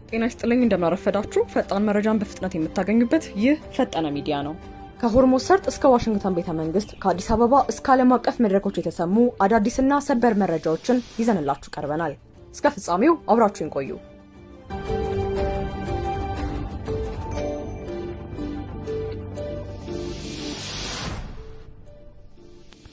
ጤና ይስጥልኝ እንደምናረፈዳችሁ ፈጣን መረጃን በፍጥነት የምታገኙበት ይህ ፈጠነ ሚዲያ ነው። ከሆርሙዝ ሰርጥ እስከ ዋሽንግተን ቤተ መንግስት ከአዲስ አበባ እስከ ዓለም አቀፍ መድረኮች የተሰሙ አዳዲስና ሰበር መረጃዎችን ይዘንላችሁ ቀርበናል። እስከ ፍጻሜው አብራችሁን ቆዩ።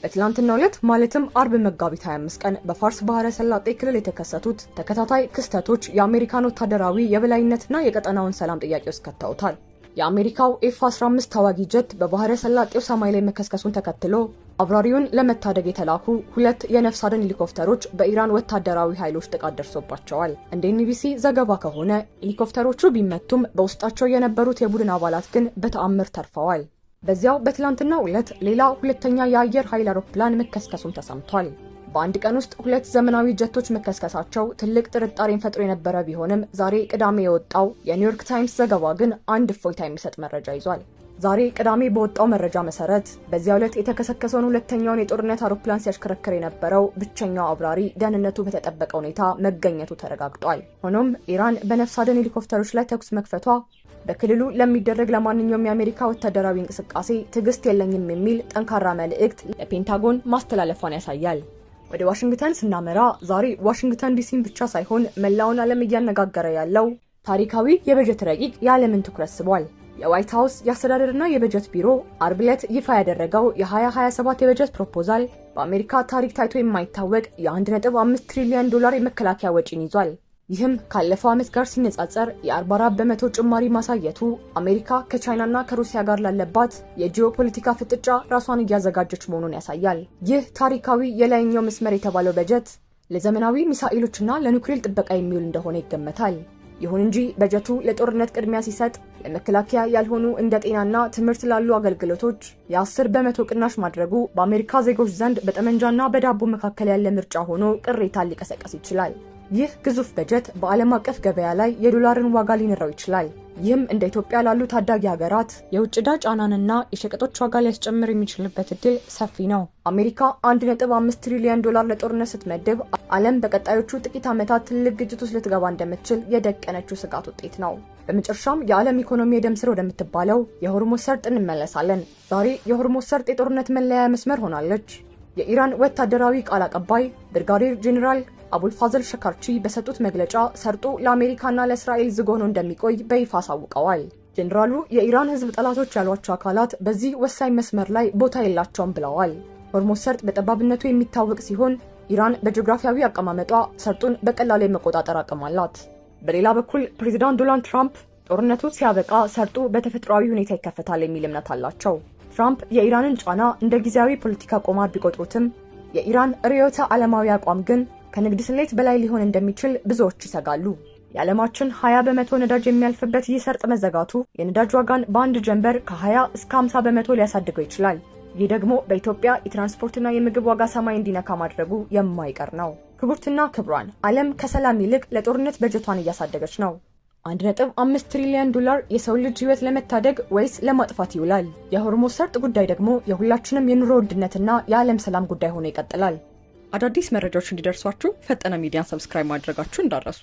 በትላንትናው ዕለት ማለትም አርብ መጋቢት 25 ቀን በፋርስ ባህረ ሰላጤ ክልል የተከሰቱት ተከታታይ ክስተቶች የአሜሪካን ወታደራዊ የበላይነትና የቀጠናውን ሰላም ጥያቄ ውስጥ ከተውታል። የአሜሪካው F-15 ተዋጊ ጀት በባህረ ሰላጤው ሰማይ ላይ መከስከሱን ተከትሎ አብራሪውን ለመታደግ የተላኩ ሁለት የነፍስ አድን ሄሊኮፕተሮች በኢራን ወታደራዊ ኃይሎች ጥቃት ደርሶባቸዋል። እንደ NBC ዘገባ ከሆነ ሄሊኮፕተሮቹ ቢመቱም በውስጣቸው የነበሩት የቡድን አባላት ግን በተአምር ተርፈዋል። በዚያው በትላንትናው ዕለት ሌላ ሁለተኛ የአየር ኃይል አውሮፕላን መከስከሱን ተሰምቷል። በአንድ ቀን ውስጥ ሁለት ዘመናዊ ጀቶች መከስከሳቸው ትልቅ ጥርጣሬን ፈጥሮ የነበረ ቢሆንም ዛሬ ቅዳሜ የወጣው የኒውዮርክ ታይምስ ዘገባ ግን አንድ እፎይታ የሚሰጥ መረጃ ይዟል። ዛሬ ቅዳሜ በወጣው መረጃ መሰረት በዚያው ዕለት የተከሰከሰውን ሁለተኛውን የጦርነት አውሮፕላን ሲያሽከረክር የነበረው ብቸኛው አብራሪ ደህንነቱ በተጠበቀ ሁኔታ መገኘቱ ተረጋግጧል። ሆኖም ኢራን በነፍስ አድን ሄሊኮፕተሮች ላይ ተኩስ መክፈቷ በክልሉ ለሚደረግ ለማንኛውም የአሜሪካ ወታደራዊ እንቅስቃሴ ትዕግስት የለኝም የሚል ጠንካራ መልእክት ለፔንታጎን ማስተላለፏን ያሳያል። ወደ ዋሽንግተን ስናመራ ዛሬ ዋሽንግተን ዲሲን ብቻ ሳይሆን መላውን ዓለም እያነጋገረ ያለው ታሪካዊ የበጀት ረቂቅ የዓለምን ትኩረት ስቧል። የዋይት ሃውስ የአስተዳደርና የበጀት ቢሮ አርብ ዕለት ይፋ ያደረገው የ2027 የበጀት ፕሮፖዛል በአሜሪካ ታሪክ ታይቶ የማይታወቅ የ1.5 ትሪሊዮን ዶላር የመከላከያ ወጪን ይዟል። ይህም ካለፈው ዓመት ጋር ሲነጻጸር የ44 በመቶ ጭማሪ ማሳየቱ አሜሪካ ከቻይናና ከሩሲያ ጋር ላለባት የጂኦፖለቲካ ፍጥጫ ራሷን እያዘጋጀች መሆኑን ያሳያል። ይህ ታሪካዊ የላይኛው መስመር የተባለው በጀት ለዘመናዊ ሚሳኤሎችና ለኒውክሌር ጥበቃ የሚውል እንደሆነ ይገመታል። ይሁን እንጂ በጀቱ ለጦርነት ቅድሚያ ሲሰጥ ለመከላከያ ያልሆኑ እንደ ጤናና ትምህርት ላሉ አገልግሎቶች የ10 በመቶ ቅናሽ ማድረጉ በአሜሪካ ዜጎች ዘንድ በጠመንጃና በዳቦ መካከል ያለ ምርጫ ሆኖ ቅሬታን ሊቀሰቀስ ይችላል። ይህ ግዙፍ በጀት በዓለም አቀፍ ገበያ ላይ የዶላርን ዋጋ ሊንረው ይችላል። ይህም እንደ ኢትዮጵያ ላሉ ታዳጊ ሀገራት የውጭ ዕዳ ጫናንና የሸቀጦች ዋጋ ሊያስጨምር የሚችልበት እድል ሰፊ ነው። አሜሪካ 1.5 ትሪሊዮን ዶላር ለጦርነት ስትመድብ ዓለም በቀጣዮቹ ጥቂት ዓመታት ትልቅ ግጭት ውስጥ ልትገባ እንደምትችል የደቀነችው ስጋት ውጤት ነው። በመጨረሻም የዓለም ኢኮኖሚ የደም ስር ወደምትባለው የሆርሙዝ ሰርጥ እንመለሳለን። ዛሬ የሆርሙዝ ሰርጥ የጦርነት መለያ መስመር ሆናለች። የኢራን ወታደራዊ ቃል አቀባይ ብርጋዴር ጄኔራል አቡልፋዘል ሸካርቺ በሰጡት መግለጫ ሰርጡ ለአሜሪካና ለእስራኤል ዝግ ሆኖ እንደሚቆይ በይፋ አሳውቀዋል። ጄኔራሉ የኢራን ሕዝብ ጠላቶች ያሏቸው አካላት በዚህ ወሳኝ መስመር ላይ ቦታ የላቸውም ብለዋል። ሆርሙዝ ሰርጥ በጠባብነቱ የሚታወቅ ሲሆን ኢራን በጂኦግራፊያዊ አቀማመጧ ሰርጡን በቀላሉ የመቆጣጠር አቅም አላት። በሌላ በኩል ፕሬዚዳንት ዶናልድ ትራምፕ ጦርነቱ ሲያበቃ ሰርጡ በተፈጥሯዊ ሁኔታ ይከፈታል የሚል እምነት አላቸው። ትራምፕ የኢራንን ጫና እንደ ጊዜያዊ ፖለቲካ ቆማር ቢቆጥሩትም የኢራን ርዕዮተ ዓለማዊ አቋም ግን ከንግድ ስሌት በላይ ሊሆን እንደሚችል ብዙዎች ይሰጋሉ። የዓለማችን 20 በመቶ ነዳጅ የሚያልፍበት ይህ ሰርጥ መዘጋቱ የነዳጅ ዋጋን በአንድ ጀንበር ከ20 እስከ 50 በመቶ ሊያሳድገው ይችላል። ይህ ደግሞ በኢትዮጵያ የትራንስፖርትና የምግብ ዋጋ ሰማይ እንዲነካ ማድረጉ የማይቀር ነው። ክቡርትና ክቡራን፣ ዓለም ከሰላም ይልቅ ለጦርነት በጀቷን እያሳደገች ነው። 1.5 ትሪሊዮን ዶላር የሰው ልጅ ህይወት ለመታደግ ወይስ ለማጥፋት ይውላል? የሆርሙዝ ሰርጥ ጉዳይ ደግሞ የሁላችንም የኑሮ ውድነትና የዓለም ሰላም ጉዳይ ሆኖ ይቀጥላል። አዳዲስ መረጃዎች እንዲደርሷችሁ ፈጠነ ሚዲያን ሰብስክራይብ ማድረጋችሁ እንዳትረሱ።